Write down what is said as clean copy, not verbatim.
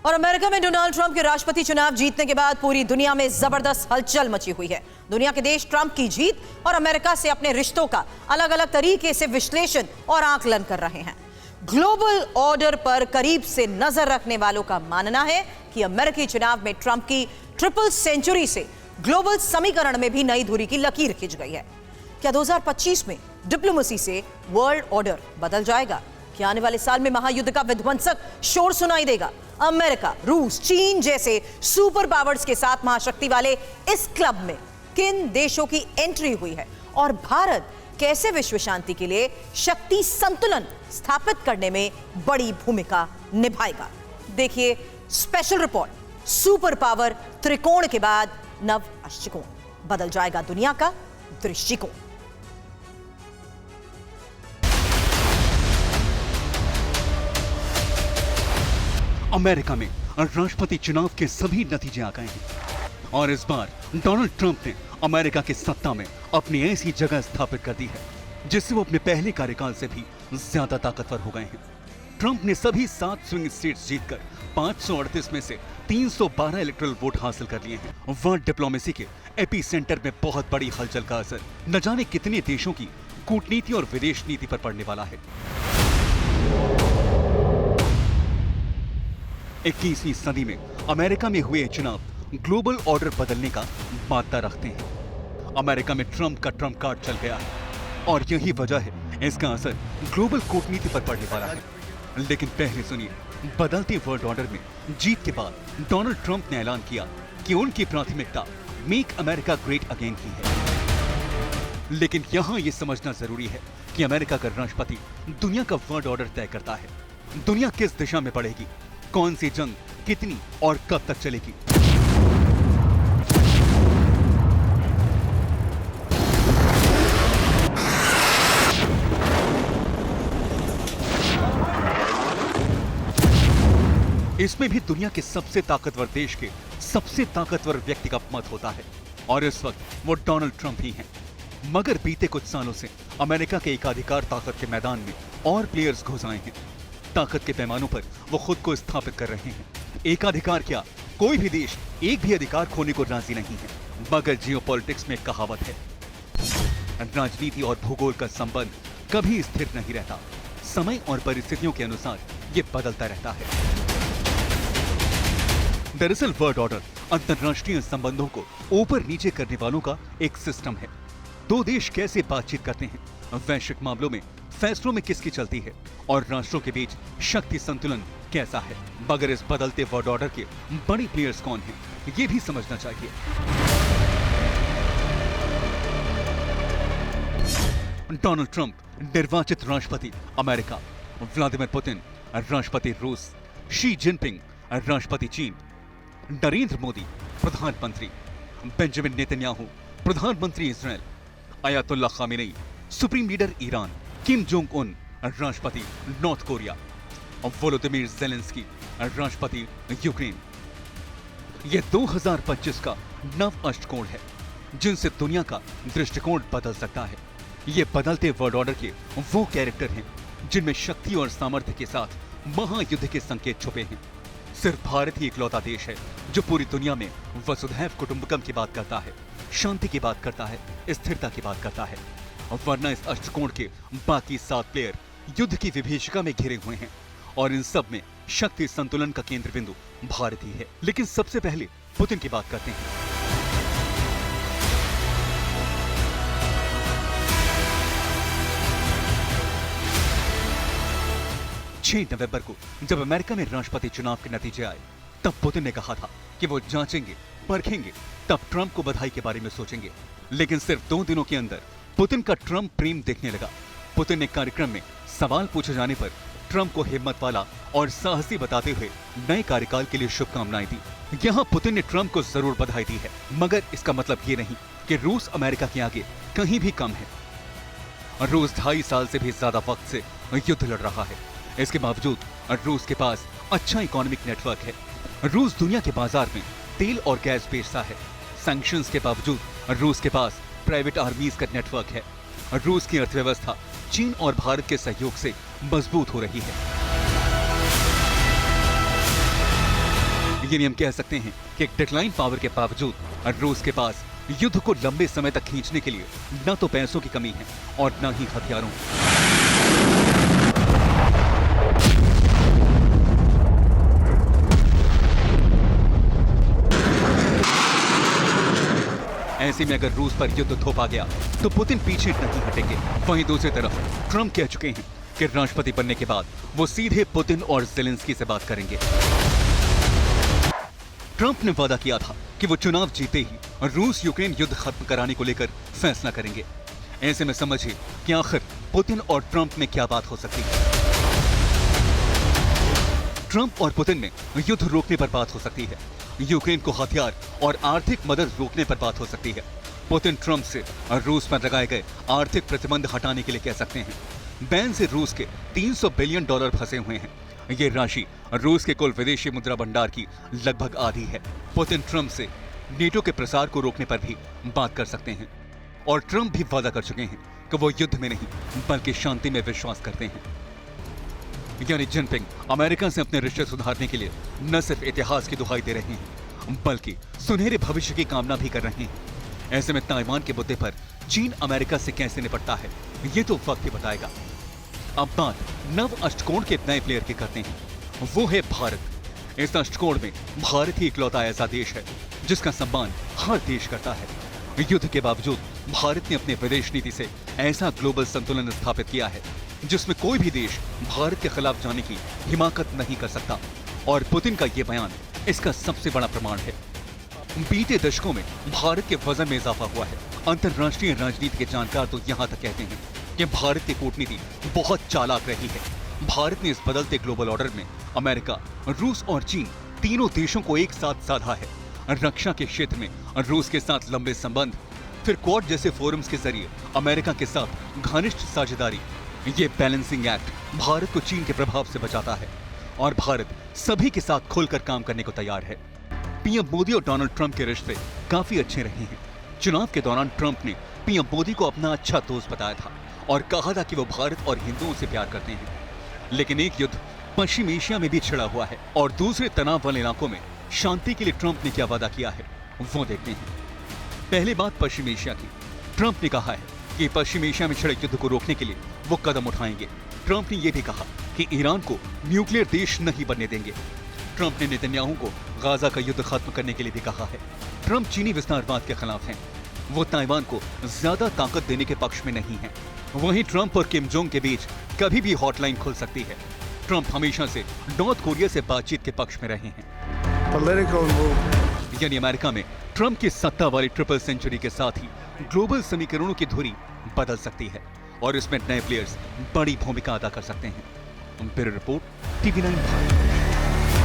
और अमेरिका में Donald Trump के राष्ट्रपति चुनाव जीतने के बाद पूरी दुनिया में जबरदस्त हलचल मची हुई है। दुनिया के देश ट्रंप की जीत और अमेरिका से अपने रिश्तों का अलग अलग तरीके से विश्लेषण और आकलन कर रहे हैं। ग्लोबल ऑर्डर पर करीब से नजर रखने वालों का मानना है कि अमेरिकी चुनाव में ट्रंप की ट्रिपल सेंचुरी से ग्लोबल समीकरण में भी नई धुरी की लकीर खिंच गई है। क्या 2025 में डिप्लोमेसी से वर्ल्ड ऑर्डर बदल जाएगा? क्या आने वाले साल में महायुद्ध का विध्वंसक शोर सुनाई देगा? अमेरिका, रूस, चीन जैसे सुपर पावर्स के साथ महाशक्ति वाले इस क्लब में किन देशों की एंट्री हुई है और भारत कैसे विश्व शांति के लिए शक्ति संतुलन स्थापित करने में बड़ी भूमिका निभाएगा? देखिए स्पेशल रिपोर्ट, सुपर पावर त्रिकोण के बाद नव अष्टकोण, बदल जाएगा दुनिया का दृष्टिकोण। अमेरिका में राष्ट्रपति चुनाव के सभी नतीजे आ गए हैं और इस बार डोनाल्ड ट्रंप ने अमेरिका की सत्ता में अपनी ऐसी जगह स्थापित कर दी है जिससे वो अपने पहले कार्यकाल से भी ज्यादा ताकतवर हो गए हैं। ट्रंप ने सभी 7 स्विंग स्टेट्स जीतकर 538 में से 312 इलेक्टोरल वोट हासिल कर लिए हैं। वर्ल्ड डिप्लोमेसी के एपी सेंटर में बहुत बड़ी हलचल का असर न जाने कितने देशों की कूटनीति और विदेश नीति पर पड़ने वाला है। 21वीं सदी में अमेरिका में हुए चुनाव ग्लोबल ऑर्डर बदलने का मादा रखते हैं। अमेरिका में ट्रंप का ट्रंप कार्ड चल गया है और यही वजह है इसका असर ग्लोबल कूटनीति पर पड़ने वाला है। लेकिन पहले सुनिए, बदलते वर्ल्ड ऑर्डर में जीत के बाद डोनाल्ड ट्रंप ने ऐलान किया कि उनकी प्राथमिकता मेक अमेरिका ग्रेट अगेन की है। लेकिन यहां यह समझना जरूरी है कि अमेरिका का राष्ट्रपति दुनिया का वर्ल्ड ऑर्डर तय करता है। दुनिया किस दिशा में बढ़ेगी, कौन सी जंग कितनी और कब तक चलेगी, इसमें भी दुनिया के सबसे ताकतवर देश के सबसे ताकतवर व्यक्ति का मत होता है और इस वक्त वो डोनाल्ड ट्रंप ही हैं। मगर बीते कुछ सालों से अमेरिका के एकाधिकार ताकत के मैदान में और प्लेयर्स घुस आए हैं। ताकत के पैमानों पर वो खुद को स्थापित कर रहे हैं। एकाधिकार क्या, कोई भी देश एक भी अधिकार खोने को राजी नहीं है। मगर जियोपॉलिटिक्स में कहावत है, राजनीति और भूगोल का संबंध कभी स्थिर नहीं रहता। समय और परिस्थितियों के अनुसार ये बदलता रहता है। दरअसल वर्ल्ड ऑर्डर अंतरराष्ट्रीय संबंधों को ऊपर नीचे करने वालों का एक सिस्टम है। दो देश कैसे बातचीत करते हैं, वैश्विक मामलों में फैसलों में किसकी चलती है और राष्ट्रों के बीच शक्ति संतुलन कैसा है। मगर इस बदलते वर्ल्ड ऑर्डर के बड़ी प्लेयर्स कौन हैं, ये भी समझना चाहिए। डोनाल्ड ट्रंप निर्वाचित राष्ट्रपति अमेरिका, व्लादिमीर पुतिन राष्ट्रपति रूस, शी जिनपिंग राष्ट्रपति चीन, नरेंद्र मोदी प्रधानमंत्री, बेंजामिन नेतन्याहू प्रधानमंत्री Israel, Ayatollah Khamenei supreme leader Iran, Kim Jong Un राष्ट्रपति नॉर्थ कोरिया और वोलोदिमीर ज़ेलेंस्की राष्ट्रपति यूक्रेन। यह 2025 का नव अष्टकोण है जिनसे दुनिया का दृष्टिकोण बदल सकता है। ये बदलते वर्ल्ड ऑर्डर के वो कैरेक्टर हैं जिनमें शक्ति और सामर्थ्य के साथ महायुद्ध के संकेत छुपे हैं। सिर्फ भारत ही इकलौता देश है जो पूरी दुनिया में वसुधैव कुटुंबकम की बात करता है, शांति की बात करता है, स्थिरता की बात करता है। वरना इस अष्टकोण के बाकी 7 प्लेयर युद्ध की विभीषिका में घिरे हुए हैं और इन सब में शक्ति संतुलन का केंद्र बिंदु भारत ही है। लेकिन सबसे पहले पुतिन की बात करते हैं। 6 नवंबर को जब अमेरिका में राष्ट्रपति चुनाव के नतीजे आए तब पुतिन ने कहा था कि वो जांचेंगे, परखेंगे, तब ट्रंप को बधाई के बारे में सोचेंगे। लेकिन सिर्फ 2 दिनों के अंदर पुतिन का ट्रंप प्रेम दिखने लगा। पुतिन ने कार्यक्रम में सवाल पूछे जाने पर ट्रंप को हिम्मत वाला और साहसी बताते हुए नए कार्यकाल के लिए शुभकामनाएं दी। यहाँ पुतिन ने ट्रंप को जरूर बधाई दी है, मगर इसका मतलब ये नहीं कि रूस अमेरिका के आगे कहीं भी कम है। रूस 2.5 साल से भी ज्यादा वक्त से युद्ध लड़ रहा है। इसके बावजूद रूस के पास अच्छा इकोनॉमिक नेटवर्क है। रूस दुनिया के बाजार में तेल और गैस बेचता है। सैंक्शंस के बावजूद रूस के पास प्राइवेट आर्मीज का नेटवर्क है। रूस की अर्थव्यवस्था चीन और भारत के सहयोग से मजबूत हो रही है। यानी हम कह सकते हैं कि एक डिक्लाइन पावर के बावजूद रूस के पास युद्ध को लंबे समय तक खींचने के लिए न तो पैसों की कमी है और न ही हथियारों की। ऐसे में अगर रूस पर युद्ध थोपा गया तो पुतिन पीछे नहीं हटेंगे। वहीं दूसरी तरफ ट्रंप कह चुके हैं कि राष्ट्रपति बनने के बाद वो सीधे पुतिन और जेलेंस्की से बात करेंगे। ट्रंप ने वादा किया था कि वो चुनाव जीते ही रूस यूक्रेन युद्ध खत्म कराने को लेकर फैसला करेंगे। ऐसे में समझिए कि आखिर पुतिन और ट्रंप में क्या बात हो सकती है। ट्रंप और पुतिन में युद्ध रोकने पर बात हो सकती है, यूक्रेन को हथियार और आर्थिक मदद रोकने पर बात हो सकती है। पुतिन ट्रंप से रूस पर लगाए गए आर्थिक प्रतिबंध हटाने के लिए कह सकते हैं। बैन से रूस के $300 बिलियन फंसे हुए हैं। ये राशि रूस के कुल विदेशी मुद्रा भंडार की लगभग आधी है। पुतिन ट्रंप से नेटो के प्रसार को रोकने पर भी बात कर सकते हैं और ट्रंप भी वादा कर चुके हैं कि वो युद्ध में नहीं बल्कि शांति में विश्वास करते हैं। यानी जिनपिंग अमेरिका से अपने रिश्ते सुधारने के लिए न सिर्फ इतिहास की दुहाई दे रहे हैं बल्कि सुनहरे भविष्य की कामना भी कर रहे हैं। ऐसे में ताइवान के मुद्दे पर चीन अमेरिका से कैसे निपटता है ये तो वक्त ही बताएगा। अब बात नव अष्टकोण के नए प्लेयर की करते हैं, वो है भारत। इस अष्टकोण में भारत ही इकलौता ऐसा देश है जिसका सम्मान हर देश करता है। युद्ध के बावजूद भारत ने अपने विदेश नीति से ऐसा ग्लोबल संतुलन स्थापित किया है जिसमें कोई भी देश भारत के खिलाफ जाने की हिमाकत नहीं कर सकता और पुतिन का ये बयान इसका सबसे बड़ा प्रमाण है। बीते दशकों में भारत के वजन में इजाफा हुआ है। अंतर्राष्ट्रीय राजनीति के जानकार तो यहाँ तक कहते हैं कि भारत की कूटनीति बहुत चालाक रही है। भारत ने इस बदलते ग्लोबल ऑर्डर में अमेरिका, रूस और चीन तीनों देशों को एक साथ साधा है। रक्षा के क्षेत्र में रूस के साथ लंबे संबंध, फिर क्वाड जैसे फोरम्स के जरिए अमेरिका के साथ घनिष्ठ साझेदारी। ये बैलेंसिंग एक्ट भारत को चीन के प्रभाव से बचाता है और भारत सभी के साथ खुलकर काम करने को तैयार है। पीएम मोदी और डोनाल्ड ट्रंप के रिश्ते काफी अच्छे रहे हैं। चुनाव के दौरान ट्रंप ने पीएम मोदी को अपना अच्छा दोस्त बताया था और कहा था कि वो भारत और हिंदुओं से प्यार करते हैं। लेकिन एक युद्ध पश्चिम एशिया में भी छिड़ा हुआ है और दूसरे तनाव वाले इलाकों में शांति के लिए ट्रंप ने क्या वादा किया है वो देखते हैं। पहली बात पश्चिम एशिया की। ट्रंप ने कहा है कि पश्चिम एशिया में छिड़े युद्ध को रोकने के लिए वो कदम उठाएंगे। ट्रंप ने यह भी कहा कि ईरान को न्यूक्लियर देश नहीं बनने देंगे। ट्रंप ने नेतन्याहू को गाजा का युद्ध खत्म करने के लिए भी कहा है। ट्रंप चीनी विस्तारवाद के खिलाफ हैं। वो ताइवान को ज्यादा ताकत देने के पक्ष में नहीं है। वहीं ट्रंप और किम जोंग के बीच कभी भी हॉटलाइन खुल सकती है। ट्रंप हमेशा से नॉर्थ कोरिया से बातचीत के पक्ष में रहे हैं। यानी अमेरिका में ट्रंप की सत्ता वाली ट्रिपल सेंचुरी के साथ ही ग्लोबल समीकरणों की धुरी बदल सकती है और इसमें नए प्लेयर्स बड़ी भूमिका अदा कर सकते हैं। Bureau report, TV9 Bharat.